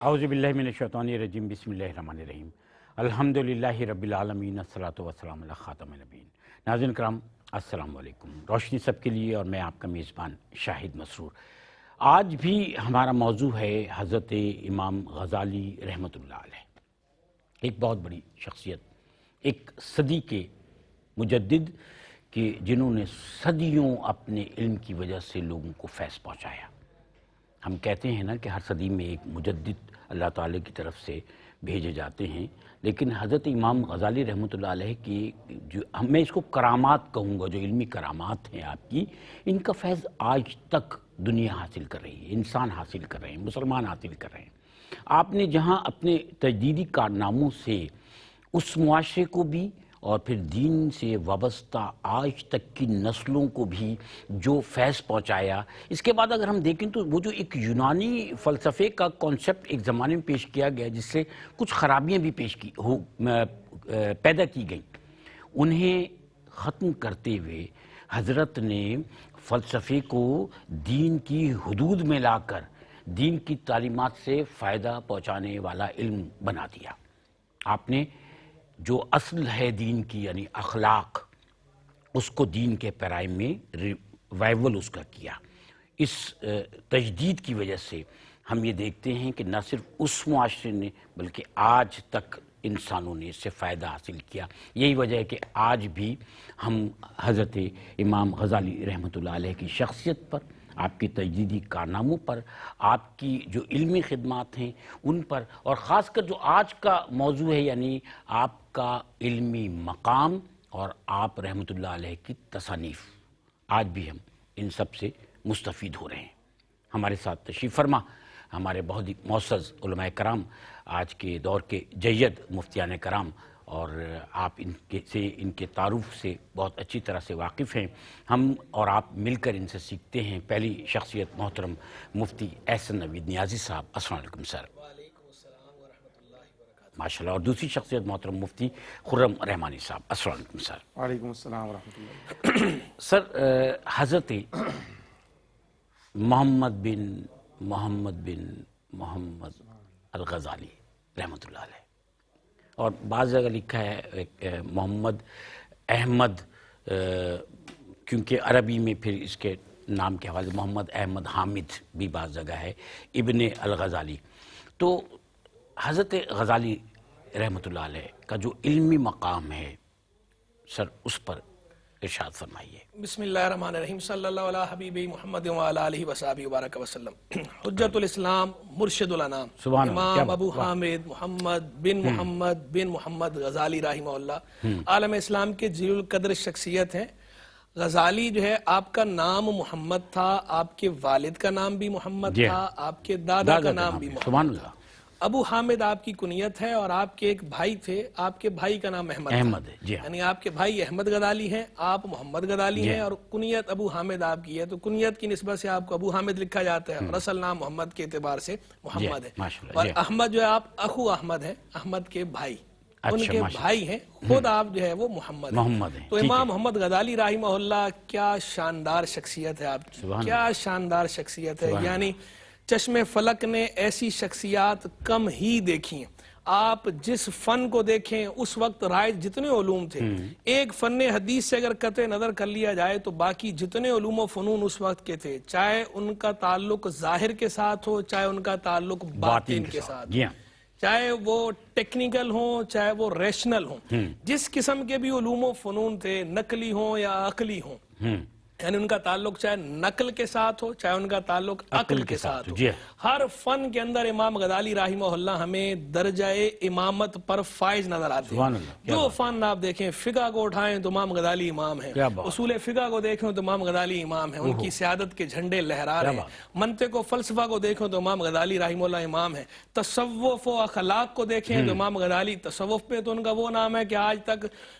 اعوذ باللہ من الشیطان الرجیم بسم اللہ الرحمن الرحیم الحمدللہ رب العالمین الصلاۃ والسلام علی خاتم النبیین۔ ناظرین کرام السلام علیکم، روشنی سب کے لیے، اور میں آپ کا میزبان شاہد مسرور۔ آج بھی ہمارا موضوع ہے حضرت امام غزالی رحمۃ اللہ علیہ، ایک بہت بڑی شخصیت، ایک صدی کے مجدد کہ جنہوں نے صدیوں اپنے علم کی وجہ سے لوگوں کو فیض پہنچایا۔ ہم کہتے ہیں نا کہ ہر صدی میں ایک مجدد اللہ تعالیٰ کی طرف سے بھیجے جاتے ہیں، لیکن حضرت امام غزالی رحمۃ اللہ علیہ کی جو میں اس کو کرامات کہوں گا، جو علمی کرامات ہیں آپ کی، ان کا فیض آج تک دنیا حاصل کر رہی ہے، انسان حاصل کر رہے ہیں، مسلمان حاصل کر رہے ہیں۔ آپ نے جہاں اپنے تجدیدی کارناموں سے اس معاشرے کو بھی اور پھر دین سے وابستہ آج تک کی نسلوں کو بھی جو فیض پہنچایا، اس کے بعد اگر ہم دیکھیں تو وہ جو ایک یونانی فلسفے کا کانسیپٹ ایک زمانے میں پیش کیا گیا، جس سے کچھ خرابیاں بھی پیدا کی گئیں، انہیں ختم کرتے ہوئے حضرت نے فلسفے کو دین کی حدود میں لا کر دین کی تعلیمات سے فائدہ پہنچانے والا علم بنا دیا۔ آپ نے جو اصل ہے دین کی، یعنی اخلاق، اس کو دین کے پیرائم میں ریوائول اس کا کیا۔ اس تجدید کی وجہ سے ہم یہ دیکھتے ہیں کہ نہ صرف اس معاشرے نے بلکہ آج تک انسانوں نے اس سے فائدہ حاصل کیا۔ یہی وجہ ہے کہ آج بھی ہم حضرت امام غزالی رحمۃ اللہ علیہ کی شخصیت پر، آپ کی تجدیدی کارناموں پر، آپ کی جو علمی خدمات ہیں ان پر، اور خاص کر جو آج کا موضوع ہے یعنی آپ کا علمی مقام اور آپ رحمۃ اللہ علیہ کی تصانیف، آج بھی ہم ان سب سے مستفید ہو رہے ہیں۔ ہمارے ساتھ تشریف فرما ہمارے بہت ہی معزز علماء کرام، آج کے دور کے جید مفتیان کرام، اور آپ ان کے تعارف سے بہت اچھی طرح سے واقف ہیں۔ ہم اور آپ مل کر ان سے سیکھتے ہیں۔ پہلی شخصیت محترم مفتی احسن نوید نیازی صاحب، السلام علیکم سر۔ وعلیکم السلام ورحمۃ اللہ وبرکاتہ۔ ماشاءاللہ۔ اور دوسری شخصیت محترم مفتی خرم رحمانی صاحب، السلام علیکم سر۔ وعلیکم السلام ورحمۃ اللہ۔ سر، حضرت محمد بن محمد الغزالی رحمۃ اللہ علیہ، اور بعض جگہ لکھا ہے محمد احمد، کیونکہ عربی میں پھر اس کے نام کے حوالے محمد احمد حامد بھی بعض جگہ ہے، ابن الغزالی۔ تو حضرت غزالی رحمۃ اللہ علیہ کا جو علمی مقام ہے سر، اس پر ارشاد فرمائیے۔ بسم اللہ الرحمن الرحیم، صلی اللہ علیہ حبیب محمد وعلی آلہ وصحبہ وبارک وسلم۔ حجت الاسلام، مرشد الانام، سبحان اللہ، امام ابو حامد محمد بن محمد غزالی رحمہ اللہ، عالم اسلام کے جلیل القدر شخصیت ہیں۔ غزالی جو ہے، آپ کا نام محمد تھا، آپ کے والد کا نام بھی محمد تھا، آپ کے دادا کا نام بھی محمد تھا۔ ابو حامد آپ کی کنیت ہے، اور آپ کے ایک بھائی تھے، آپ کے بھائی کا نام احمد ہے، یعنی آپ کے بھائی احمد غزالی ہیں، آپ محمد غزالی ہیں، اور کنیت ابو حامد آپ کی ہے، تو کنیت کی نسبت سے آپ کو ابو حامد لکھا جاتا ہے، اور اصل نام محمد کے اعتبار سے محمد ہے۔ اور احمد جو ہے، آپ اخو احمد ہیں، احمد کے بھائی، ان کے بھائی ہیں، خود آپ جو ہے وہ محمد ہیں۔ تو امام محمد غزالی رحمہ اللہ، کیا شاندار شخصیت ہے آپ کی، کیا شاندار شخصیت ہے، یعنی چشم فلک نے ایسی شخصیات کم ہی دیکھی ہیں۔ آپ جس فن کو دیکھیں، اس وقت رائج جتنے علوم تھے، ایک فن حدیث سے اگر قطع نظر کر لیا جائے تو باقی جتنے علوم و فنون اس وقت کے تھے، چاہے ان کا تعلق ظاہر کے ساتھ ہو، چاہے ان کا تعلق باطن کے ساتھ ہو، چاہے وہ ٹیکنیکل ہوں، چاہے وہ ریشنل ہوں، جس قسم کے بھی علوم و فنون تھے، نقلی ہوں یا عقلی ہوں، یعنی ان کا تعلق چاہے نقل کے ساتھ ہو، چاہے ان کا تعلق عقل کے ساتھ ہو، ہر فن کے اندر امام غزالی رحمہ اللہ ہمیں درجہ امامت پر فائز نظر آتے ہیں۔ جو فن آپ دیکھیں، فقہ کو اٹھائیں تو امام غزالی امام ہیں، اصول فقہ کو دیکھیں تو امام غزالی امام ہیں، ان کی سیادت کے جھنڈے لہرا رہے ہیں۔ منطق و فلسفہ کو دیکھیں تو امام غزالی رحمہ اللہ امام ہیں۔ تصوف و اخلاق کو دیکھیں تو امام غزالی، تصوف پہ تو ان کا وہ نام ہے کہ آج تک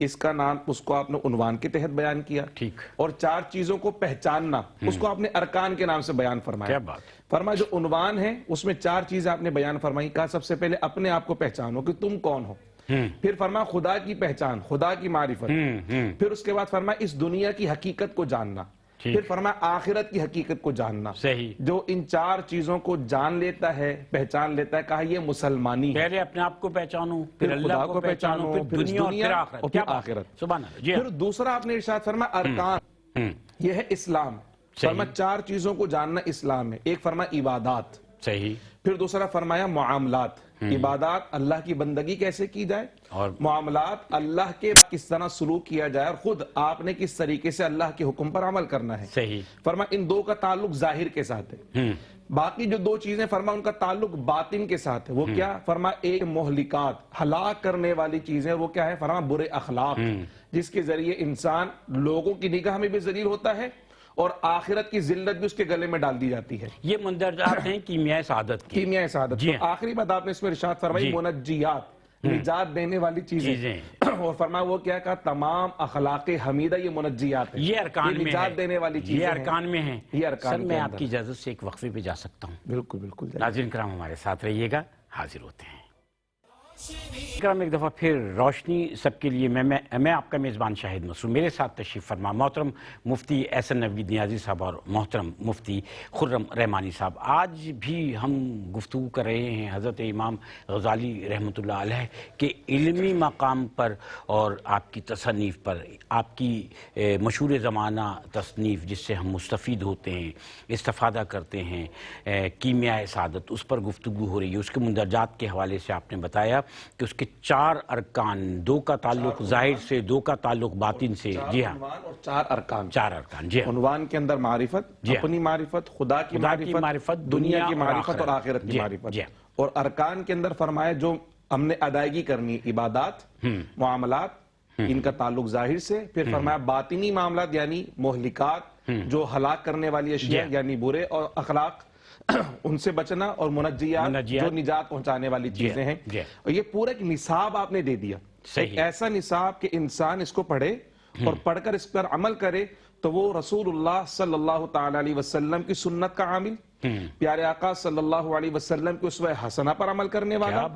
اس کا نام اس کو آپ نے عنوان کے تحت بیان کیا، ٹھیک، اور 4 چیزوں کو پہچاننا اس کو آپ نے ارکان کے نام سے بیان فرمایا۔ کیا بات ہے۔ فرمایا جو عنوان ہے اس میں 4 چیزیں آپ نے بیان فرمائی، کہا سب سے پہلے اپنے آپ کو پہچانو کہ تم کون ہو، پھر فرمایا خدا کی پہچان، خدا کی معرفت، پھر اس کے بعد فرمایا اس دنیا کی حقیقت کو جاننا، پھر فرمایا آخرت کی حقیقت کو جاننا۔ صحیح، جو ان 4 چیزوں کو جان لیتا ہے، پہچان لیتا ہے، کہا یہ مسلمانی ہے۔ پہلے اپنے آپ کو پہچانو، پھر خدا اللہ کو پہچانو، پھر دنیا اور پھر آخرت۔ اور کیا پھر بات ہے، آخرت۔ سبحان اللہ، جی پھر دوسرا آپ نے ارشاد فرمایا ارکان، یہ ہے اسلام۔ فرمایا 4 چیزوں کو جاننا اسلام ہے۔ ایک فرمایا عبادات، صحیح، پھر دوسرا فرمایا معاملات، عبادات اللہ کی بندگی کیسے کی جائے، اور معاملات اللہ کے کس طرح سلوک کیا جائے، اور خود آپ نے کس طریقے سے اللہ کے حکم پر عمل کرنا ہے۔ صحیح، فرمایا ان 2 کا تعلق ظاہر کے ساتھ ہے، باقی جو 2 چیزیں فرمایا ان کا تعلق باطن کے ساتھ ہے۔ وہ کیا؟ فرمایا ایک مہلکات، ہلاک کرنے والی چیزیں، وہ کیا ہے؟ فرمایا برے اخلاق، جس کے ذریعے انسان لوگوں کی نگاہ میں بھی ذلیل ہوتا ہے اور آخرت کی ذلت بھی اس کے گلے میں ڈال دی جاتی ہے۔ یہ مندرجات ہیں کیمیائے سعادت کی۔ کیمیائے سعادت۔ جی تو آخری بات آپ نے اس میں ارشاد فرمائی منجیات، نجات دینے والی چیزیں، اور فرمایا وہ کیا کہا؟ تمام اخلاق حمیدہ یہ منجیات ہیں، یہ ارکان میں نجات دینے والی چیزیں یہ ہیں، ارکان میں ہیں۔ یہ ارکان سر کے میں اندر۔ آپ کی اجازت سے ایک وقفے پہ جا سکتا ہوں؟ بالکل بالکل۔ ناظرین کرام ہمارے ساتھ رہیے گا، حاضر ہوتے ہیں۔ کرام ایک دفعہ پھر روشنی سب کے لیے میں آپ کا میزبان شاہد مسعود، میرے ساتھ تشریف فرما محترم مفتی احسن نوید نیازی صاحب اور محترم مفتی خرم رحمانی صاحب۔ آج بھی ہم گفتگو کر رہے ہیں حضرت امام غزالی رحمۃ اللہ علیہ کے علمی مقام پر اور آپ کی تصنیف پر، آپ کی مشہور زمانہ تصنیف جس سے ہم مستفید ہوتے ہیں، استفادہ کرتے ہیں، کیمیائے سعادت، اس پر گفتگو ہو رہی ہے۔ اس کے مندرجات کے حوالے سے آپ نے بتایا کہ اس کے 4 ارکان، 2 کا تعلق ظاہر سے، 2 کا تعلق باطن سے۔ جی ہاں، عنوان اور 4 ارکان۔ 4 ارکان، جی ہاں۔ عنوان کے اندر معرفت، اپنی معرفت، خدا کی معرفت، دنیا کی معرفت اور آخرت کی معرفت۔ اور ارکان کے اندر فرمایا جو ہم نے ادائیگی کرنی، عبادات، معاملات، ان کا تعلق ظاہر سے، پھر فرمایا باطنی معاملات یعنی مہلکات، جو ہلاک کرنے والی اشیاء یعنی برے اور اخلاق، ان سے بچنا، اور منجیات جو نجات پہنچانے والی چیزیں ہیں۔ اور یہ پورا ایک نصاب آپ نے دے دیا، ایک ایسا نصاب کہ انسان اس کو پڑھے اور پڑھ کر اس پر عمل کرے تو وہ رسول اللہ صلی اللہ تعالی علیہ وسلم کی سنت کا عامل، پیارے آقا صلی اللہ علیہ وسلم کی اسوہ حسنہ پر عمل کرنے والا،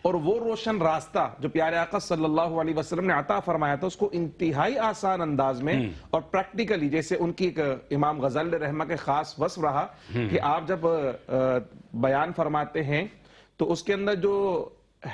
اور وہ روشن راستہ جو پیارے آقا صلی اللہ علیہ وسلم نے عطا فرمایا تھا اس کو انتہائی آسان انداز میں اور پریکٹیکلی، جیسے ان کی امام غزالی رحمہ کے خاص وصف رہا کہ آپ جب بیان فرماتے ہیں تو اس کے اندر جو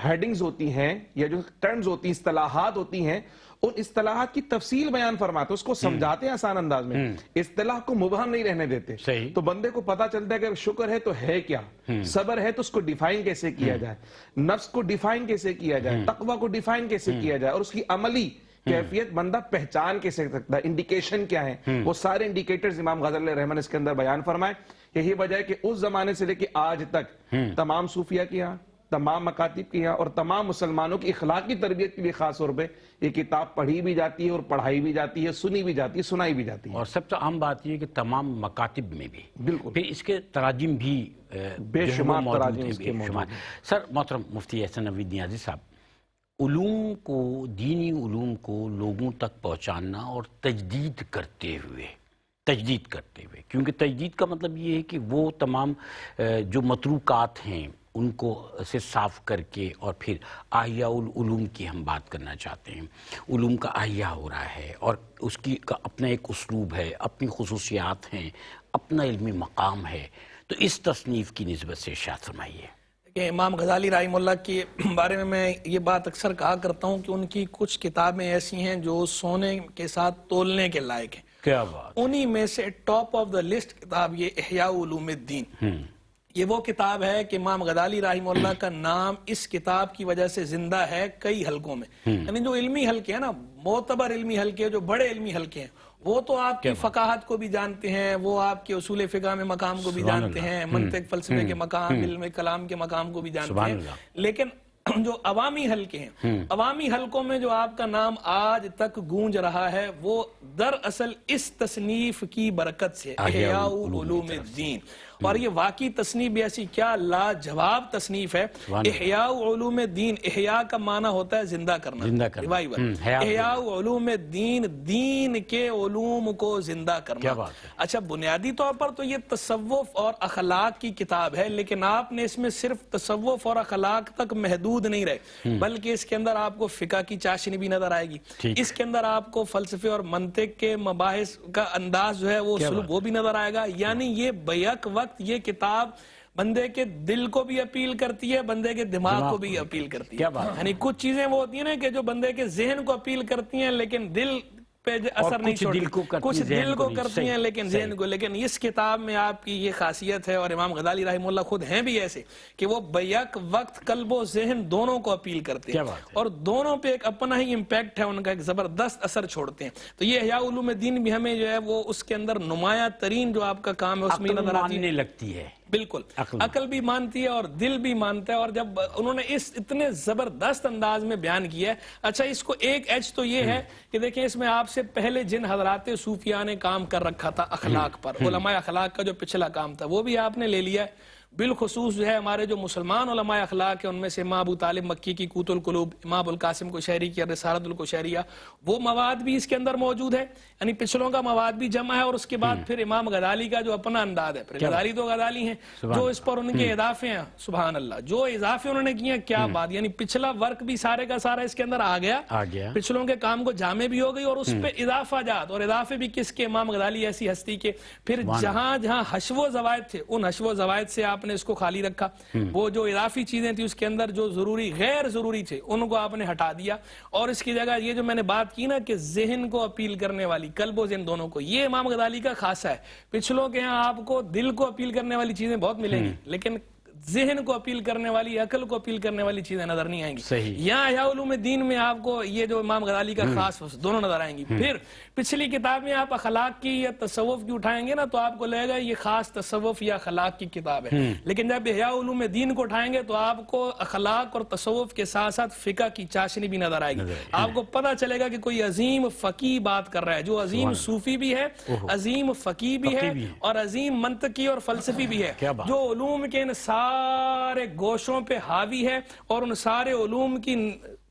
ہیڈنگز ہوتی ہیں یا جو ٹرمز ہوتی ہیں، اصطلاحات ہوتی ہیں، ان اصطلاحات کی تفصیل بیان فرماتے، اس کو سمجھاتے ہیں آسان انداز میں، اصطلاح کو مبہم نہیں رہنے دیتے۔ تو بندے کو پتا چلتا ہے کہ شکر ہے تو ہے کیا، صبر ہے تو اس کو ڈیفائن کیسے کیا جائے، نفس کو ڈیفائن کیسے کیا جائے، تقوی کو ڈیفائن کیسے کیا جائے، اور اس کی عملی کیفیت بندہ پہچان کیسے سکتا ہے، انڈیکیشن کیا ہیں، وہ سارے انڈیکیٹرز امام غزالی رحمہ نے اس کے اندر بیان فرمائے۔ یہی وجہ ہے کہ اس زمانے سے لے کے آج تک تمام صوفیہ کی یہاں، تمام مکاتب کی یہاں اور تمام مسلمانوں کی اخلاقی تربیت کے لیے خاص طور پہ یہ کتاب پڑھی بھی جاتی ہے اور پڑھائی بھی جاتی ہے، سنی بھی جاتی ہے، سنائی بھی جاتی ہے، اور سب سے اہم بات یہ کہ تمام مکاتب میں بھی بالکل پھر اس کے تراجم بھی بے شمار موجود تراجم ہیں، اس کے بے موجود شمار۔ ہیں۔ سر محترم مفتی احسن نوید نیازی صاحب، علوم کو، دینی علوم کو لوگوں تک پہنچانا اور تجدید کرتے ہوئے، کیونکہ تجدید کا مطلب یہ ہے کہ وہ تمام جو متروکات ہیں ان کو سے صاف کر کے، اور پھر احیاء العلوم کی ہم بات کرنا چاہتے ہیں۔ علوم کا احیاء ہو رہا ہے اور اس کی کا اپنا ایک اسلوب ہے، اپنی خصوصیات ہیں، اپنا علمی مقام ہے، تو اس تصنیف کی نسبت سے ارشاد فرمائیے۔ کہ امام غزالی رحمہ اللہ کے بارے میں یہ بات اکثر کہا کرتا ہوں کہ ان کی کچھ کتابیں ایسی ہیں جو سونے کے ساتھ تولنے کے لائق ہیں۔ کیا بات! انہی میں سے ٹاپ آف دا لسٹ کتاب یہ احیاء علوم الدین، یہ وہ کتاب ہے کہ امام غزالی رحمہ اللہ کا نام اس کتاب کی وجہ سے زندہ ہے کئی حلقوں میں۔ یعنی جو علمی حلقے ہیں نا، معتبر علمی حلقے، جو بڑے علمی حلقے ہیں، وہ تو آپ کی فقاہت کو بھی جانتے ہیں، وہ آپ کے اصول فقہ میں مقام کو بھی جانتے ہیں، منطق فلسفے کے مقام، علم کلام کے مقام کو بھی جانتے ہیں، لیکن جو عوامی حلقے ہیں، عوامی حلقوں میں جو آپ کا نام آج تک گونج رہا ہے وہ دراصل اس تصنیف کی برکت سے، احیاء علوم الدین۔ اور یہ واقعی تصنیف بھی ایسی کیا لاجواب تصنیف ہے. احیاء علوم دین، احیاء کا معنی ہوتا ہے زندہ کرنا، احیاء علوم دین، دین کے علوم کو زندہ کرنا. اچھا بنیادی طور پر تو یہ تصوف اور اخلاق کی کتاب ہے، لیکن آپ نے اس میں صرف تصوف اور اخلاق تک محدود نہیں رہے، بلکہ اس کے اندر آپ کو فقہ کی چاشنی بھی نظر آئے گی، اس کے اندر آپ کو فلسفے اور منطق کے مباحث کا انداز جو ہے وہ اسلوب وہ بھی نظر آئے گا. یعنی یہ بیک وقت یہ کتاب بندے کے دل کو بھی اپیل کرتی ہے، بندے کے دماغ کو بھی اپیل کرتی ہے. یعنی کچھ چیزیں وہ ہوتی ہیں نا کہ جو بندے کے ذہن کو اپیل کرتی ہیں لیکن دل پہ اثر نہیں چھوڑتی، کچھ دل کو کرتی ہیں لیکن ذہن کو. لیکن اس کتاب میں آپ کی یہ خاصیت ہے، اور امام غزالی رحمہ اللہ خود ہیں بھی ایسے کہ وہ بیک وقت قلب و ذہن دونوں کو اپیل کرتے ہیں، اور دونوں پہ ایک اپنا ہی امپیکٹ ہے، ان کا ایک زبردست اثر چھوڑتے ہیں. تو یہ احیاء علوم دین بھی ہمیں جو ہے وہ اس کے اندر نمایاں ترین جو آپ کا کام ہے اس میں نظر آتی ہے. بالکل عقل بھی مانتی ہے اور دل بھی مانتا ہے. اور جب انہوں نے اس اتنے زبردست انداز میں بیان کیا ہے. اچھا اس کو ایک ایج تو یہ ہے کہ دیکھیں اس میں آپ سے پہلے جن حضرات صوفیاء نے کام کر رکھا تھا اخلاق پر، علماء اخلاق کا جو پچھلا کام تھا وہ بھی آپ نے لے لیا ہے. بالخصوص جو ہے ہمارے جو مسلمان علماء اخلاق ہیں ان میں سے امام ابو طالب مکی کی قوت القلوب، امام ابو القاسم قشیری کی رسالۃ القشیریہ، وہ مواد بھی اس کے اندر موجود ہے. یعنی پچھلوں کا مواد بھی جمع ہے. اور اس کے بعد پھر امام غزالی کا جو اپنا انداز ہے، پھر غزالی تو غزالی ہیں، جو اس پر ان کے اضافے ہیں، سبحان اللہ جو اضافے انہوں نے کیے ہیں کیا بات. یعنی پچھلا ورک بھی سارے کا سارا اس کے اندر آ گیا، پچھلوں کے کام کو جامع بھی ہو گئی، اور اس پہ اضافہ جات اور اضافے بھی کس کے، امام غزالی ایسی ہستی کے. پھر جہاں جہاں حشو و زوائد تھے ان حشو و زوائد سے آپ نے اس کو خالی رکھا. وہ جو اضافی چیزیں تھی اس کے اندر جو ضروری غیر ضروری تھے ان کو آپ نے ہٹا دیا، اور اس کی جگہ یہ جو میں نے بات کی نا کہ ذہن کو اپیل کرنے والی، قلب و ذہن دونوں کو، یہ امام غزالی کا خاصہ ہے. پچھلوں کے ہاں آپ کو دل کو اپیل کرنے والی چیزیں بہت ملیں گی، لیکن ذہن کو اپیل کرنے والی، عقل کو اپیل کرنے والی چیزیں نظر نہیں آئیں گی. یہاں احیاء علوم دین میں آپ کو یہ جو امام غزالی کا خاص دونوں نظر آئیں گی. پھر پچھلی کتاب میں آپ اخلاق کی یا تصوف کی اٹھائیں گے نا تو آپ کو لگے گا یہ خاص تصوف یا اخلاق کی کتاب ہے. لیکن جب احیاء علوم دین کو اٹھائیں گے تو آپ کو اخلاق اور تصوف کے ساتھ ساتھ فقہ کی چاشنی بھی نظر آئے گی. آپ کو پتہ چلے گا کہ کوئی عظیم فقیہ بات کر رہا ہے، جو عظیم صوفی بھی ہے، عظیم فقیہ بھی ہے، اور عظیم منطقی اور فلسفی بھی ہے، جو علوم کے ان سارے گوشوں پہ حاوی ہے اور ان سارے علوم کی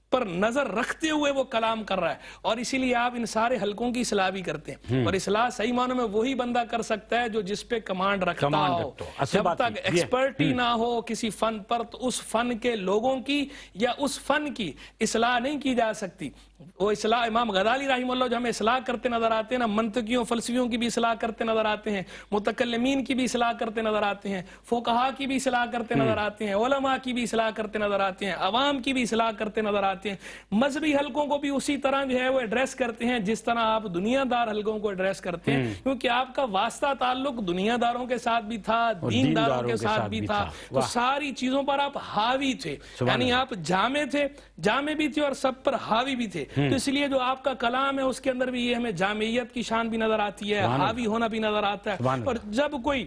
پر نظر رکھتے ہوئے وہ کلام کر رہا ہے. اور اسی لیے آپ ان سارے حلقوں کی اصلاح بھی کرتے ہیں. اور اصلاح صحیح معنوں میں وہی بندہ کر سکتا ہے جو جس پہ کمانڈ رکھتا ہو. جب تک ایکسپرٹی نہ ہو کسی فن پر تو اس فن کے لوگوں کی یا اس فن کی اصلاح نہیں کی جا سکتی. وہ اصلاح امام غزالی رحمہ اللہ جو ہمیں اصلاح کرتے نظر آتے ہیں نا، منطقیوں فلسفیوں کی بھی اصلاح کرتے نظر آتے ہیں، متکلمین کی بھی اصلاح کرتے نظر آتے ہیں، فقہا کی بھی اصلاح کرتے نظر آتے ہیں، علماء کی بھی اصلاح کرتے نظر آتے ہیں، عوام کی بھی اصلاح کرتے نظر آتے ہیں، مذہبی حلقوں کو بھی اسی طرح جو ہے وہ ایڈریس کرتے ہیں جس طرح آپ دنیا دار حلقوں کو ایڈریس کرتے ہیں. کیونکہ آپ کا واسطہ تعلق دنیا داروں کے ساتھ بھی تھا، دین داروں کے ساتھ بھی تھا، تو ساری چیزوں پر آپ حاوی تھے. یعنی آپ جامع تھے، جامع بھی تھے اور سب پر حاوی بھی تھے. تو اس لیے جو آپ کا کلام ہے اس کے اندر بھی یہ ہمیں جامعیت کی شان بھی نظر آتی ہے، حاوی ہونا بھی نظر آتا ہے. اور جب کوئی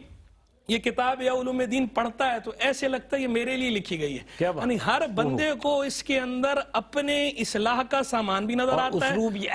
یہ کتاب یا علوم دین پڑھتا ہے تو ایسے لگتا ہے یہ میرے لیے لکھی گئی ہے. یعنی ہر بندے کو اس کے اندر اپنے اصلاح کا سامان بھی نظر آتا ہے،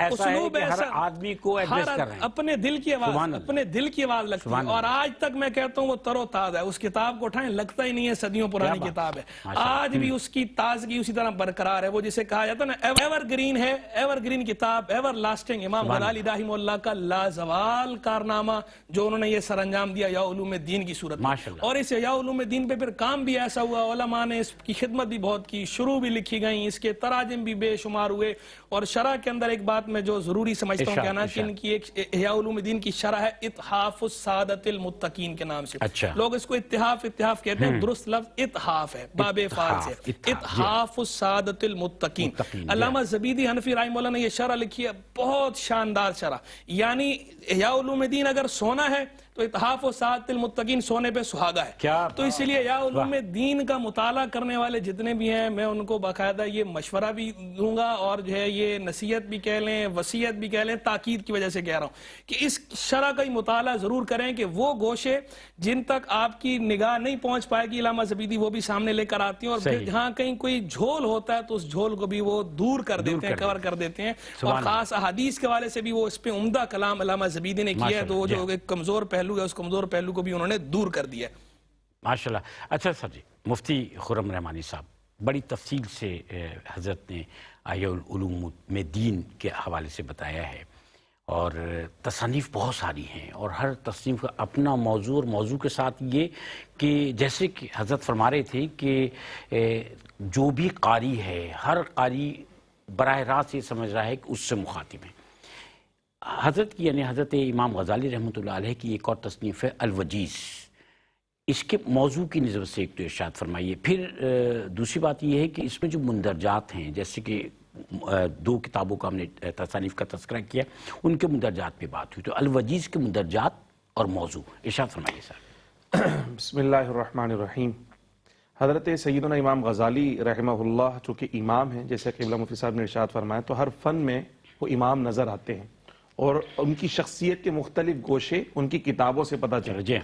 اسلوب ایسا ہر آدمی کو ایڈریس کر رہے ہیں، اپنے دل کی آواز، اپنے دل کی آواز لگتی ہے. اور آج تک میں کہتا ہوں وہ تر و تازہ ہے. اس کتاب کو اٹھائیں لگتا ہی نہیں ہے صدیوں پرانی کتاب ہے، آج بھی اس کی تازگی اسی طرح برقرار ہے. وہ جسے کہا جاتا ہے نا ایور گرین ہے، ایور گرین کتاب، ایور لاسٹنگ. امام غزالی رحمہ اللہ کا لازوال کارنامہ جو انہوں نے یہ سر انجام دیا یا علوم دین کی صورت. اور اس احیاء علوم دین پہ پھر کام بھی ایسا ہوا، علماء نے اس کی خدمت بھی بہت کی، شروع بھی لکھی گئیں، اس کے تراجم بھی بے شمار ہوئے. اور شرح کے اندر ایک بات میں جو ضروری سمجھتا ہوں کہنا کہ ان کی ایک احیاء علوم دین کی شرح ہے اتحاف السادۃ المتقین کے نام سے. لوگ اس کو اتحاف کہتے ہیں، درست لفظ اتحاف ہے، باب فاعل سے، اتحاف السادۃ المتقین. علامہ زبیدی حنفی رحمہ اللہ نے یہ شرح لکھی ہے، بہت شاندار شرح. یعنی احیاء علوم دین اگر سونا ہے تو اتحاف و سعادت المتقین سونے پہ سہاگا ہے. تو اسی لیے احیاء علوم دین کا مطالعہ کرنے والے جتنے بھی ہیں میں ان کو باقاعدہ یہ مشورہ بھی دوں گا، اور جو ہے یہ نصیحت بھی کہہ لیں، وصیت بھی کہہ لیں، تاکید کی وجہ سے کہہ رہا ہوں کہ اس شرح کا ہی مطالعہ ضرور کریں کہ وہ گوشے جن تک آپ کی نگاہ نہیں پہنچ پائے گی علامہ زبیدی وہ بھی سامنے لے کر آتی ہیں. اور پھر جہاں کہیں کوئی جھول ہوتا ہے تو اس جھول کو بھی وہ دور کر دیتے ہیں، کور کر دیتے ہیں. اور خاص احادیث کے حوالے سے بھی وہ اس پہ عمدہ کلام علامہ زبیدی نے کیا ہے. تو وہ جو کمزور پہلو پہلو ہے اس کمزور پہلو کو بھی انہوں نے دور کر دیا ہے. ماشاءاللہ. اچھا سر جی، مفتی خرم رحمانی صاحب بڑی تفصیل سے حضرت نے احیاء العلوم میں دین کے حوالے سے بتایا ہے، اور تصانیف بہت ساری ہیں، اور ہر تصنیف کا اپنا موضوع، اور موضوع کے ساتھ یہ کہ جیسے کہ حضرت فرما رہے تھے کہ جو بھی قاری ہے، ہر قاری براہ راست یہ سمجھ رہا ہے کہ اس سے مخاطب ہیں. حضرت کی یعنی حضرت امام غزالی رحمۃ اللہ علیہ کی ایک اور تصنیف ہے الوجیز، اس کے موضوع کی نسبت سے ایک تو ارشاد فرمائیے. پھر دوسری بات یہ ہے کہ اس میں جو مندرجات ہیں، جیسے کہ 2 کتابوں کا ہم نے تصانیف کا تذکرہ کیا، ان کے مندرجات پہ بات ہوئی، تو الوجیز کے مندرجات اور موضوع ارشاد فرمائیے صاحب. بسم اللہ الرحمن الرحیم. حضرت سیدنا امام غزالی رحمہ اللہ چونکہ امام ہیں، جیسے قبلہ مفتی صاحب نے ارشاد فرمایا، تو ہر فن میں وہ امام نظر آتے ہیں، اور ان کی شخصیت کے مختلف گوشے ان کی کتابوں سے پتہ چلے. جی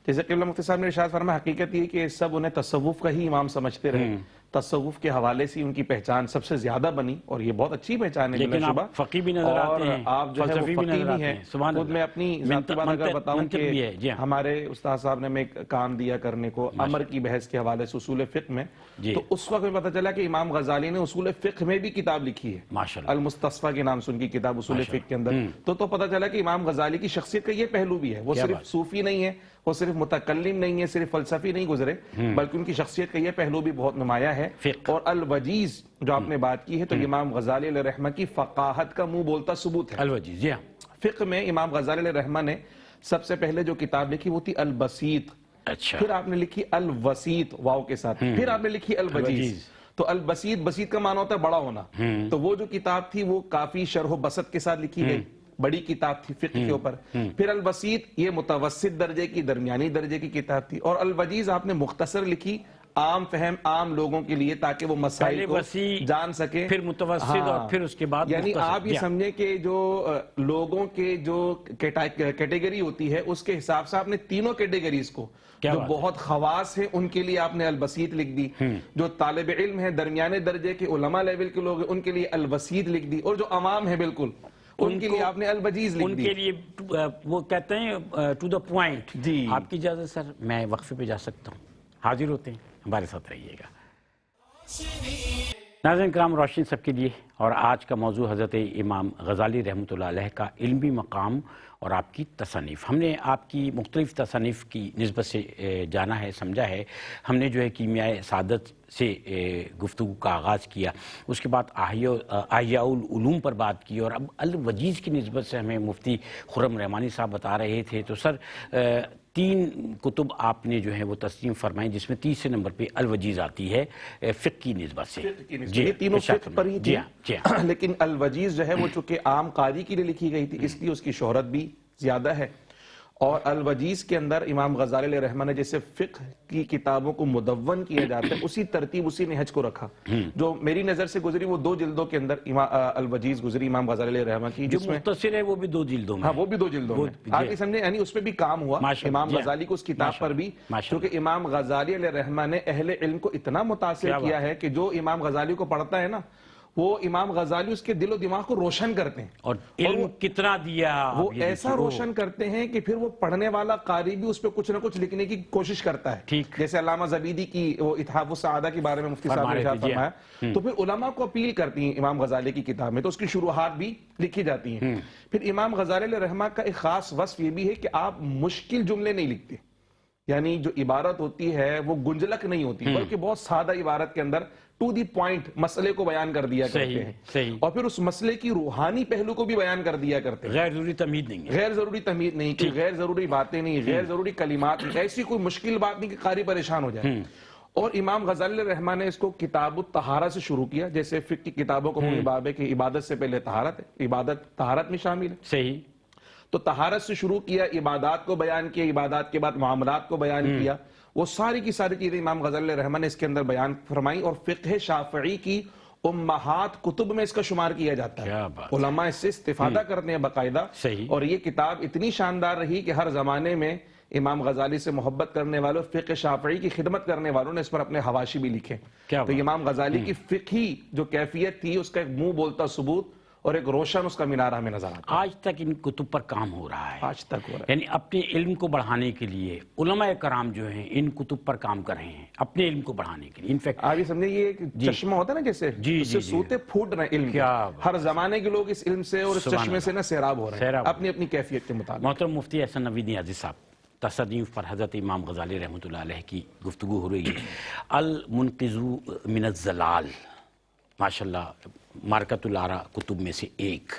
جیسے قبلہ مفتی صاحب نے ارشاد فرمایا، حقیقت یہ کہ سب انہیں تصوف کا ہی امام سمجھتے رہے، تصوف کے حوالے سے ان کی پہچان سب سے زیادہ بنی، اور یہ بہت اچھی پہچان ہے. لیکن آپ فقی بھی نظر آتے ہیں، آپ جو ہے وہ فلسفی بھی فقی نظر بھی آتے ہیں. ہیں. سبحان خود اللہ. میں اپنی ذاتی بات اگر بتاؤں کہ ہمارے استاد صاحب نے ہمیں کام دیا کرنے کو امر کی بحث کے حوالے سے اصول فقہ میں، تو اس وقت میں پتہ چلا کہ امام غزالی نے اصول فقہ میں بھی کتاب لکھی ہے، ماشاءاللہ، المستصفیٰ کے نام سے ان کی کتاب اصول فقہ کے اندر. تو پتہ چلا کہ امام غزالی کی شخصیت کا یہ پہلو بھی ہے، وہ صرف صوفی نہیں ہے، وہ صرف متکلم نہیں ہے، صرف فلسفی نہیں گزرے، بلکہ ان کی شخصیت کا یہ پہلو بھی بہت نمایاں ہے. اور الوجیز جو آپ نے بات کی ہے، تو امام غزالی علیہ الرحمہ کی فقاہت کا منہ بولتا ثبوت ہے. الوجیز، جی ہاں. فقہ میں امام غزالی علیہ الرحمہ نے سب سے پہلے جو کتاب لکھی وہ تھی البسیط، اچھا، پھر آپ نے لکھی الوسیط واو کے ساتھ، پھر آپ نے لکھی الوجیز. تو البسیط، بسیط کا معنی ہوتا ہے بڑا ہونا، تو وہ جو کتاب تھی وہ کافی شرح و بسط کے ساتھ لکھی گئی، بڑی کتاب تھی فقہ کے اوپر. پھر البسیط یہ متوسط درجے کی، درمیانی درجے کی کتاب تھی، اور الوجیز آپ نے مختصر لکھی، عام فہم عام لوگوں کے لیے، تاکہ وہ مسائل کو جان سکیں، پھر متوسط، اور پھر اس کے بعد یعنی آپ یہ سمجھیں کہ جو لوگوں کے جو کیٹیگری ہوتی ہے اس کے حساب سے آپ نے تینوں کیٹیگریز کو، جو بہت خواص ہیں ان کے لیے آپ نے البسیط لکھ دی، جو طالب علم ہیں، درمیانے درجے کے علماء لیول کے لوگ ہیں، ان کے لیے الوسیط لکھ دی، اور جو عوام ہیں بالکل ان کے لیے آپ نے الوجیز لکھ دی. ان کے لیے وہ کہتے ہیں ٹو دا پوائنٹ. جی آپ کی اجازت سر، میں وقفے پہ جا سکتا ہوں؟ حاضر ہوتے ہیں، ہمارے ساتھ رہیے گا. ناظرین کرام، روشنی سب کے لیے، اور آج کا موضوع حضرت امام غزالی رحمۃ اللہ علیہ کا علمی مقام اور آپ کی تصانیف. ہم نے آپ کی مختلف تصانیف کی نسبت سے جانا ہے، سمجھا ہے. ہم نے جو ہے کیمیائے سعادت سے گفتگو کا آغاز کیا، اس کے بعد احیاء العلوم پر بات کی، اور اب الوجیز کی نسبت سے ہمیں مفتی خرم رحمانی صاحب بتا رہے تھے. تو سر 3 کتب آپ نے جو ہے وہ تسلیم فرمائیں، جس میں تیسرے نمبر پہ الوجیز آتی ہے فقہ کی نسبت سے. یہ تینوں فقہ پر ہی تھی، لیکن الوجیز جو ہے وہ چونکہ عام قاری کے لیے لکھی گئی تھی، اس لیے اس کی شہرت بھی زیادہ ہے. اور الوجیز کے اندر امام غزالی علیہ الرحمہ نے جیسے فقہ کی کتابوں کو مدون کیا جاتا ہے، اسی ترتیب اسی نہج کو رکھا. جو میری نظر سے گزری وہ 2 جلدوں کے اندر الوجیز گزری امام غزالی علیہ الرحمہ کی، جو مختصر ہے وہ بھی 2 جلدوں میں. ہاں، وہ بھی 2 جلدوں میں. آپ یہ سمجھیں یعنی اس پہ بھی کام ہوا امام غزالی کو اس کتاب پر بھی، کیونکہ امام غزالی علیہ الرحمہ نے اہل علم کو اتنا متاثر کیا ہے کہ جو امام غزالی کو پڑھتا ہے نا، وہ امام غزالی اس کے دل و دماغ کو روشن کرتے ہیں. اور علم کتنا دیا، وہ ایسا روشن کرتے ہیں کہ پھر وہ پڑھنے والا قاری بھی اس پہ کچھ نہ کچھ لکھنے کی کوشش کرتا ہے. جیسے علامہ زبیدی کی وہ اتحاف السعادہ کے بارے میں مفتی صاحب نے ارشاد فرمایا، تو پھر علماء کو اپیل کرتی ہیں امام غزالی کی کتاب میں، تو اس کی شروحات بھی لکھی جاتی ہیں. پھر امام غزالی علیہ الرحمہ کا ایک خاص وصف یہ بھی ہے کہ آپ مشکل جملے نہیں لکھتے، یعنی جو عبارت ہوتی ہے وہ گنجلک نہیں ہوتی، بلکہ بہت سادہ عبارت کے اندر ٹو دی پوائنٹ مسئلے کو بیان کر دیا کرتے ہیں، اور پھر اس مسئلے کی روحانی پہلو کو بھی بیان کر دیا کرتے ہیں. غیر ضروری تمہید نہیں ہے، غیر ضروری تمہید نہیں، کہ غیر ضروری باتیں نہیں، غیر ضروری کلمات نہیں، ایسی کوئی مشکل بات نہیں کہ قاری پریشان ہو جائے. اور امام غزالی علیہ الرحمہ نے اس کو کتاب الطہارہ سے شروع کیا، جیسے فقہ کی کتابوں کو باب ہے کہ عبادت سے پہلے طہارت ہے، عبادت طہارت میں شامل ہے. صحیح. تو طہارت سے شروع کیا، عبادات کو بیان کیا، عبادات کے بعد معاملات کو بیان کیا. وہ ساری کی ساری چیزیں امام غزالی علیہ الرحمہ نے اس کے اندر بیان فرمائی، اور فقہ شافعی کی امہات کتب میں اس کا شمار کیا جاتا ہے. علماء اس سے استفادہ کرتے ہیں باقاعدہ. اور یہ کتاب اتنی شاندار رہی کہ ہر زمانے میں امام غزالی سے محبت کرنے والوں، فقہ شافعی کی خدمت کرنے والوں نے اس پر اپنے حواشی بھی لکھے. تو امام غزالی کی فقہی جو کیفیت تھی اس کا ایک منہ بولتا ثبوت اور ایک روشن اس کا مینار ہمیں نظر آتا ہے. آج تک ان کتب پر کام ہو رہا ہے. آج تک ہو رہا ہے. یعنی اپنے علم کو بڑھانے کے لیے علماء کرام جو ہیں ان کتب پر کام کر رہے ہیں اپنے علم کو بڑھانے کے لیے. انفیکٹ آپ یہ سمجھے یہ ایک چشمہ ہوتا ہے نا جیسے اس سے سوتے پھوٹ رہے ہیں علم کے. ہر زمانے کے لوگ اس علم سے اور اس چشمے سے نا سیراب ہو رہے ہیں اپنی اپنی کیفیت کے مطابق. محترم مفتی احسن نویدی عزیز صاحب، تصنیف پر حضرت امام غزالی رحمۃ اللہ علیہ کی گفتگو ہو رہی ہے. المنقذ من الضلال، ماشاءاللہ مارکۃ الآراء کتب میں سے ایک،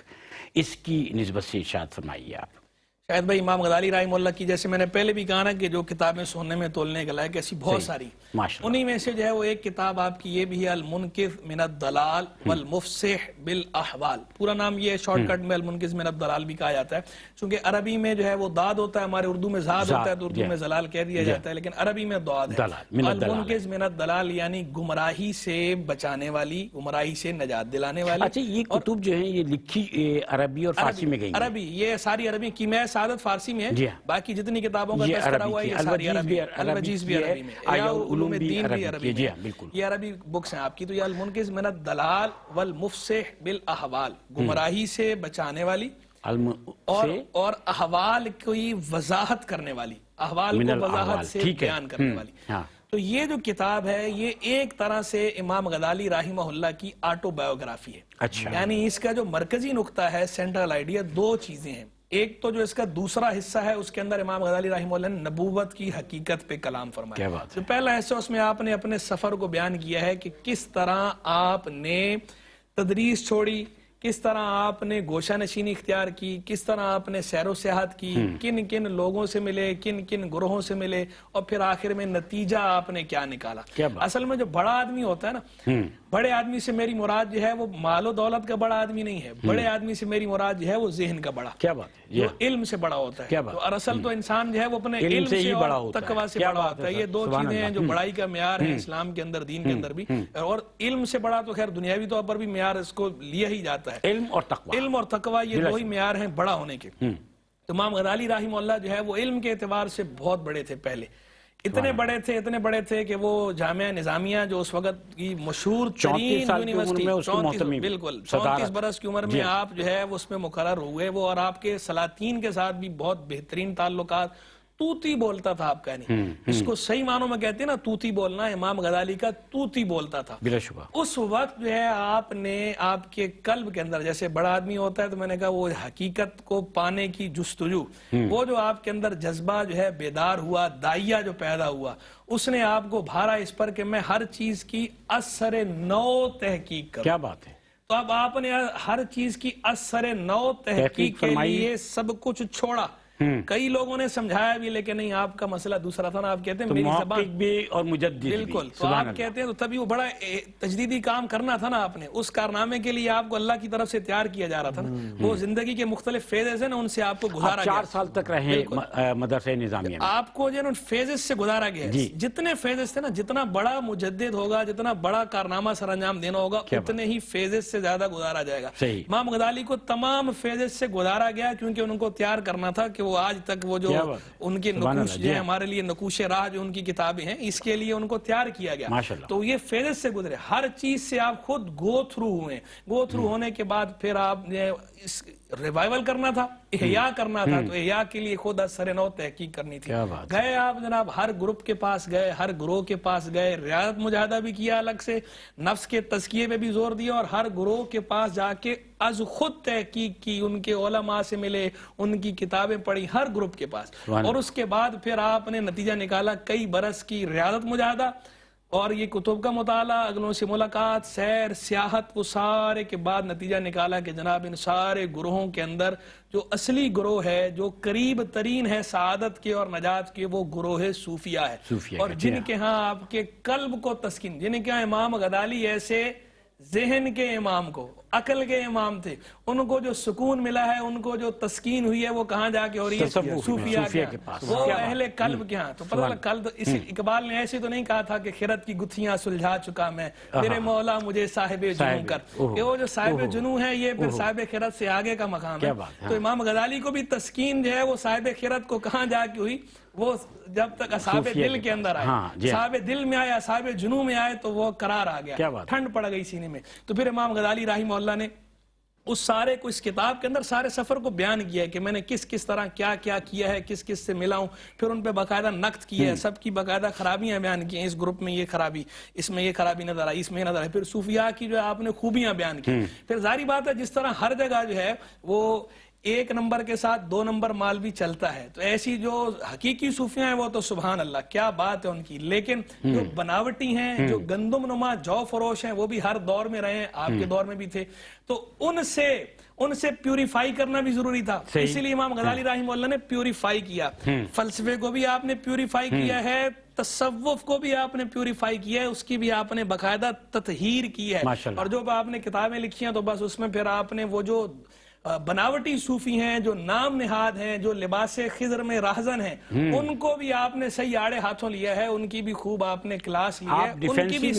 اس کی نسبت سے ارشاد فرمائیے آپ. شاید بھائی امام غزالی رحمہ اللہ کی، جیسے میں نے پہلے بھی کہا نا کہ جو کتابیں سننے میں تولنے کے لائق ایسی بہت ساری، انہی میں سے جو ہے وہ ایک کتاب آپ کی یہ بھی ہے المنقذ من الضلال والمفصح بالاحوال. پورا نام یہ شارٹ کٹ میں المنقذ من الضلال بھی کہا جاتا ہے، چونکہ عربی میں جو ہے وہ داد ہوتا ہے، ہمارے اردو میں زاد ہوتا ہے تو اردو میں زلال کہہ دیا جاتا ہے، لیکن عربی میں داد ہے. المنقذ من الضلال یعنی گمراہی سے بچانے والی، گمراہی سے نجات دلانے والی. اچھا یہ کتب جو ہیں یہ لکھی عربی اور فارسی میں گئی ہیں؟ عربی، یہ ساری عربی کی میں سعادت فارسی میں ہے، باقی جتنی کتابوں کا تذکرہ ہوا ہے یہ ساری عربی، الوجیز بھی عربی میں، احیاء العلوم الدین بھی عربی میں، یہ عربی بکس ہیں آپ کی. تو یہ المنقذ من الضلال والمفصح بالاحوال، گمراہی سے بچانے والی اور احوال کی وضاحت کرنے والی، احوال کو وضاحت سے بیان کرنے والی. تو یہ جو کتاب ہے یہ ایک طرح سے امام غزالی رحمہ اللہ کی آٹو بایوگرافی ہے. یعنی اس کا جو مرکزی نقطہ ہے، سینٹرل آئیڈیا، دو چیزیں ہیں. ایک تو جو اس کا دوسرا حصہ ہے اس کے اندر امام غزالی رحمہ اللہ نے نبوت کی حقیقت پہ کلام فرمایا. جو پہلا حصہ اس میں آپ نے اپنے سفر کو بیان کیا ہے کہ کس طرح آپ نے تدریس چھوڑی، کس طرح آپ نے گوشہ نشینی اختیار کی، کس طرح آپ نے سیر و سیاحت کی، کن کن لوگوں سے ملے، کن کن گروہوں سے ملے، اور پھر آخر میں نتیجہ آپ نے کیا نکالا. اصل میں جو بڑا آدمی ہوتا ہے نا، بڑے آدمی سے میری مراد جو ہے وہ مال و دولت کا بڑا آدمی نہیں ہے، بڑے آدمی سے میری مراد جو ہے وہ ذہن کا بڑا، جو علم سے بڑا ہوتا ہے. اور اصل تو انسان جو ہے وہ اپنے علم سے اور تقوی سے بڑا ہوتا ہے. یہ دو چیزیں ہیں جو بڑائی کا معیار ہے اسلام کے اندر، دین کے اندر بھی. اور علم سے بڑا تو خیر دنیاوی طور پر بھی معیار اس کو لیا ہی جاتا ہے، علم اور تقوی. علم اور تقوی یہ دو ہی معیار ہیں بڑا ہونے کے. تو امام غزالی رحمہ اللہ جو ہے وہ علم کے اعتبار سے بہت بڑے تھے. پہلے اتنے بڑے تھے کہ وہ جامعہ نظامیہ جو اس وقت کی مشہور ترین یونیورسٹی، 34 برس کی عمر میں آپ جو ہے وہ اس میں مقرر ہوئے. وہ اور آپ کے سلاطین کے ساتھ بھی بہت بہترین تعلقات. توتی بولتا تھا آپ کا، نہیں اس کو صحیح معنوں میں کہتے ہیں نا توتی بولنا، امام غزالی کا توتی بولتا تھا. بلا شبہ اس وقت جو ہے آپ نے آپ کے قلب کے اندر، جیسے بڑا آدمی ہوتا ہے تو میں نے کہا وہ حقیقت کو پانے کی جستجو، وہ جو آپ کے اندر جذبہ جو ہے بیدار ہوا، داعیہ جو پیدا ہوا، اس نے آپ کو بھارا اس پر کہ میں ہر چیز کی اثر نو تحقیق کروں. کیا بات ہے. تو اب آپ نے ہر چیز کی اثر نو تحقیق کے لیے سب کچھ چھوڑا. کئی لوگوں نے سمجھایا بھی، لیکن نہیں، آپ کا مسئلہ دوسرا تھا نا. آپ کہتے ہیں میری زبان بھی اور مجدد بھی. بالکل. تو آپ کہتے ہیں تو تبھی وہ بڑا تجدیدی کام کرنا تھا نا آپ نے. اس کارنامے کے لیے آپ کو اللہ کی طرف سے تیار کیا جا رہا تھا نا. وہ زندگی کے مختلف فیزز ہیں نا، ان سے آپ کو گزارا گیا. 4 سال تک رہے مدرسہ نظامیہ میں. آپ کو جو ہے فیزز سے گزارا گیا. جتنے فیزز تھے نا، جتنا بڑا مجدد ہوگا، جتنا بڑا کارنامہ سر انجام دینا ہوگا، اتنے ہی فیزز سے زیادہ گزارا جائے گا. امام غزالی کو تمام فیزز سے گزارا گیا، کیونکہ ان کو تیار کرنا تھا کہ وہ آج تک وہ جو ان کے نقوش جو ہے ہمارے لیے نقوش راہ جو ان کی کتابیں ہیں، اس کے لیے ان کو تیار کیا گیا. تو یہ فیض سے گزرے، ہر چیز سے آپ خود گو تھرو ہوئے. گو تھرو ہونے کے بعد پھر آپ نے ریوائیول کرنا تھا، احیاء کرنا تھا. تو احیاء کے لیے خود اثر نو تحقیق کرنی تھی. گئے آپ جناب ہر گروپ کے پاس گئے، ہر گروہ کے پاس گئے، ریاضت مجاہدہ بھی کیا، الگ سے نفس کے تزکیے پہ بھی زور دیا، اور ہر گروہ کے پاس جا کے از خود تحقیق کی، ان کے علماء سے ملے، ان کی کتابیں پڑھی ہر گروپ کے پاس. اور اس کے بعد پھر آپ نے نتیجہ نکالا کئی برس کی ریاضت مجاہدہ اور یہ کتب کا مطالعہ، اگلوں سے ملاقات، سیر سیاحت، وہ سارے کے بعد نتیجہ نکالا کہ جناب ان سارے گروہوں کے اندر جو اصلی گروہ ہے، جو قریب ترین ہے سعادت کے اور نجات کے، وہ گروہ صوفیہ ہے. اور جن کے ہاں آپ کے قلب کو تسکین، جن کے ہاں امام غزالی ایسے ذہن کے امام کو، عقل کے امام تھے، ان کو جو سکون ملا ہے، ان کو جو تسکین ہوئی ہے، وہ کہاں جا کے ہو رہی ہے؟ صوفیہ کے پاس، وہ اہل قلب کے ہاں. تو پتہ لگا قلب، اس اقبال نے ایسے تو نہیں کہا تھا کہ خرد کی گتھیاں سلجھا چکا میں، میرے مولا مجھے صاحب جنوں کر. کہ وہ جو صاحب جنوں ہے یہ پھر صاحب خرد سے آگے کا مقام ہے. تو امام غزالی کو بھی تسکین جو ہے وہ صاحب خرد کو کہاں جا کے ہوئی؟ وہ جب تک اصحاب دل کے اندر آئے، صاحب دل میں آئے، اصحاب جنوں میں آئے، تو وہ قرار آ گیا، ٹھنڈ پڑ گئی سینے میں. تو پھر امام غزالی رحمہ اللہ نے اس سارے کو اس کتاب کے اندر سارے سفر کو بیان کیا ہے کہ میں نے کس کس طرح کیا کیا کیا ہے، کس کس سے ملا ہوں، پھر ان پہ باقاعدہ نقد کیا ہے، سب کی باقاعدہ خرابیاں بیان کی ہیں، اس گروپ میں یہ خرابی، اس میں یہ خرابی نظر آئی، اس میں یہ نظر آئی، پھر صوفیاء کی جو ہے آپ نے خوبیاں بیان کی. پھر ظاہری بات ہے جس طرح ہر جگہ جو ہے وہ ایک نمبر کے ساتھ 2 نمبر مال بھی چلتا ہے، تو ایسی جو حقیقی صوفیاں ہیں وہ تو سبحان اللہ کیا بات ہے ان کی، لیکن جو بناوٹی ہیں، جو گندم نما جو فروش ہیں، وہ بھی ہر دور میں رہے ہیں، آپ کے دور میں بھی تھے، تو ان سے پیوریفائی کرنا بھی ضروری تھا. اسی لیے امام غزالی رحمہ اللہ نے پیوریفائی کیا. فلسفے کو بھی آپ نے پیوریفائی کیا ہے، تصوف کو بھی آپ نے پیوریفائی کیا ہے، اس کی بھی آپ نے باقاعدہ تطہیر کی ہے. اور جو آپ نے کتابیں لکھی ہیں تو بس اس میں پھر آپ نے وہ جو بناوٹی صوفی ہیں، جو نام نہاد ہیں، جو لباس خضر میں راہزن ہیں، ان کو بھی آپ نے صحیح آڑے ہاتھوں لیا ہے، ان کی بھی خوب آپ نے کلاس لی ہے، ان کی بھی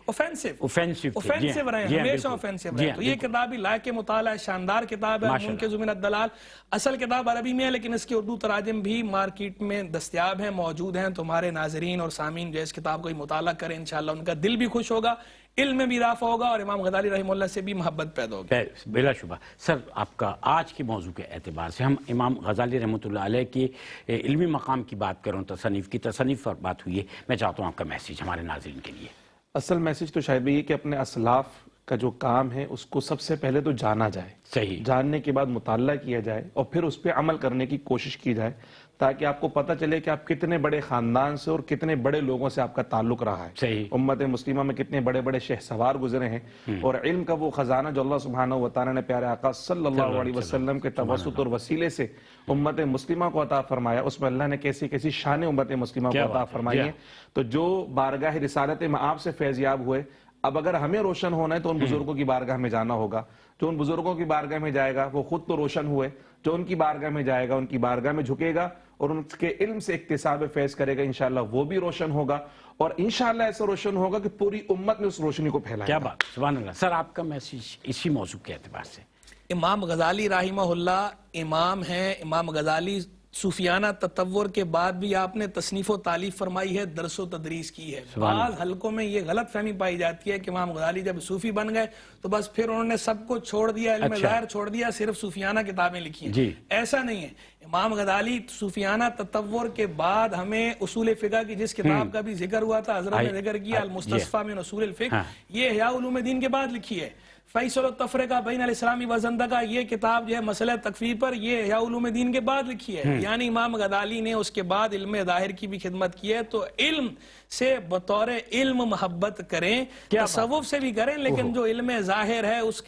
اوفینسو رہے ہیں، ہمیشہ اوفینسو رہے ہیں. تو یہ کتاب بھی لائق مطالعہ ہے، شاندار کتاب ہے، منقذ من الضلال. اصل کتاب عربی میں ہے لیکن اس کے اردو تراجم بھی مارکیٹ میں دستیاب ہیں، موجود ہیں. تمہارے ناظرین اور سامعین جو اس کتاب کو مطالعہ کریں، انشاءاللہ ان کا دل بھی خوش ہوگا، علم میں بھی رافع ہوگا، اور امام غزالی رحمہ اللہ سے بھی محبت پیدا ہوگی. بلا شبہ. سر آپ کا آج کے موضوع کے اعتبار سے ہم امام غزالی رحمۃ اللہ علیہ کے علمی مقام کی بات کروں، تصنیف پر بات ہوئی ہے، میں چاہتا ہوں آپ کا میسیج ہمارے ناظرین کے لیے. اصل میسیج تو شاید یہ کہ اپنے اسلاف کا جو کام ہے اس کو سب سے پہلے تو جانا جائے، صحیح، جاننے کے بعد مطالعہ کیا جائے اور پھر اس پہ عمل کرنے کی کوشش کی جائے، تاکہ آپ کو پتہ چلے کہ آپ کتنے بڑے خاندان سے اور کتنے بڑے لوگوں سے آپ کا تعلق رہا ہے. صحیح. امت مسلمہ میں کتنے بڑے بڑے شہ سوار گزرے ہیں، اور علم کا وہ خزانہ جو اللہ سبحانہ و تعالیٰ نے پیارے آقا صلی اللہ علیہ وسلم کے توسط اور وسیلے سے امت مسلمہ کو عطا فرمایا، اس میں اللہ نے کیسی کیسی شان امت مسلمہ کو عطا فرمائی ہے. تو جو بارگاہ رسالت مآب سے فیضیاب ہوئے، اب اگر ہمیں روشن ہونا ہے تو ان بزرگوں کی بارگاہ میں جانا ہوگا. جو ان بزرگوں کی بارگاہ میں جائے گا وہ خود تو روشن ہوئے، جو ان کی بارگاہ میں جائے گا ان کی بارگاہ میں جھکے گا اور ان کے علم سے اکتساب فیض کرے گا، انشاءاللہ وہ بھی روشن ہوگا، اور انشاءاللہ ایسا روشن ہوگا کہ پوری امت میں اس روشنی کو پھیلائے گا. کیا بات، سبحان اللہ. سر آپ کا میسیج اسی موضوع کے اعتبار سے. امام غزالی رحمہ اللہ امام ہیں. امام غزالی صوفیانہ تطور کے بعد بھی آپ نے تصنیف و تالیف فرمائی ہے، درس و تدریس کی ہے. بعض حلقوں میں یہ غلط فہمی پائی جاتی ہے کہ امام غزالی جب صوفی بن گئے تو بس پھر انہوں نے سب کو چھوڑ دیا، علم ظاہر چھوڑ دیا، صرف صوفیانہ کتابیں لکھی ہیں. ایسا نہیں ہے. امام غزالی صوفیانہ تطور کے بعد ہمیں اصول فقہ کی جس کتاب کا بھی ذکر ہوا تھا، حضرت نے ذکر کیا المستصفیٰ من اصول الفقہ، یہ احیاء علوم دین کے بعد لکھی ہے. فیصل التفرقہ بین الاسلامی و زندقہ، یہ کتاب جو ہے مسئلہ تکفیر پر، یہ احیاء علوم دین کے بعد لکھی ہے. یعنی امام غزالی نے اس کے بعد علم ظاہر کی بھی خدمت کی ہے. تو علم سے بطور علم محبت کریں، تصوف سے بھی کریں، لیکن جو علم ظاہر ہے اس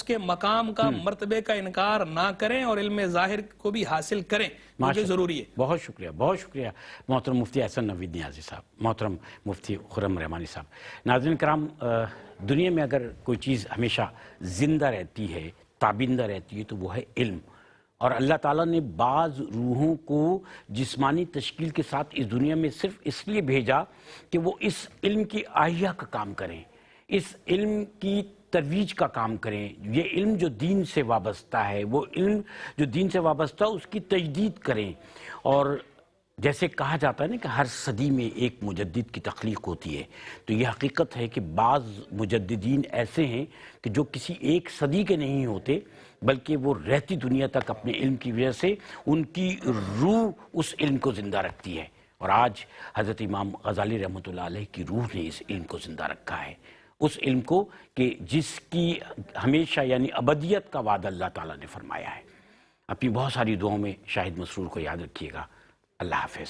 کے مقام کا، مرتبے کا انکار نہ کریں، اور علم ظاہر کو بھی حاصل کریں، یہ ضروری ہے. بہت شکریہ، بہت شکریہ محترم مفتی احسن نوید نیازی صاحب، محترم مفتی خرم رحمانی صاحب. ناظرین کرام، دنیا میں اگر کوئی چیز ہمیشہ زندہ رہتی ہے، تابندہ رہتی ہے، تو وہ ہے علم. اور اللہ تعالیٰ نے بعض روحوں کو جسمانی تشکیل کے ساتھ اس دنیا میں صرف اس لیے بھیجا کہ وہ اس علم کی احیا کا کام کریں، اس علم کی ترویج کا کام کریں. یہ علم جو دین سے وابستہ ہے، وہ علم جو دین سے وابستہ ہے، اس کی تجدید کریں. اور جیسے کہا جاتا ہے نا کہ ہر صدی میں ایک مجدد کی تخلیق ہوتی ہے، تو یہ حقیقت ہے کہ بعض مجددین ایسے ہیں کہ جو کسی ایک صدی کے نہیں ہوتے، بلکہ وہ رہتی دنیا تک اپنے علم کی وجہ سے ان کی روح اس علم کو زندہ رکھتی ہے. اور آج حضرت امام غزالی رحمۃ اللہ علیہ کی روح نے اس علم کو زندہ رکھا ہے، اس علم کو کہ جس کی ہمیشہ یعنی ابدیت کا وعدہ اللہ تعالیٰ نے فرمایا ہے. اپنی بہت ساری دعاؤں میں شاہد مسرور کو یاد رکھیے گا. اللہ حافظ.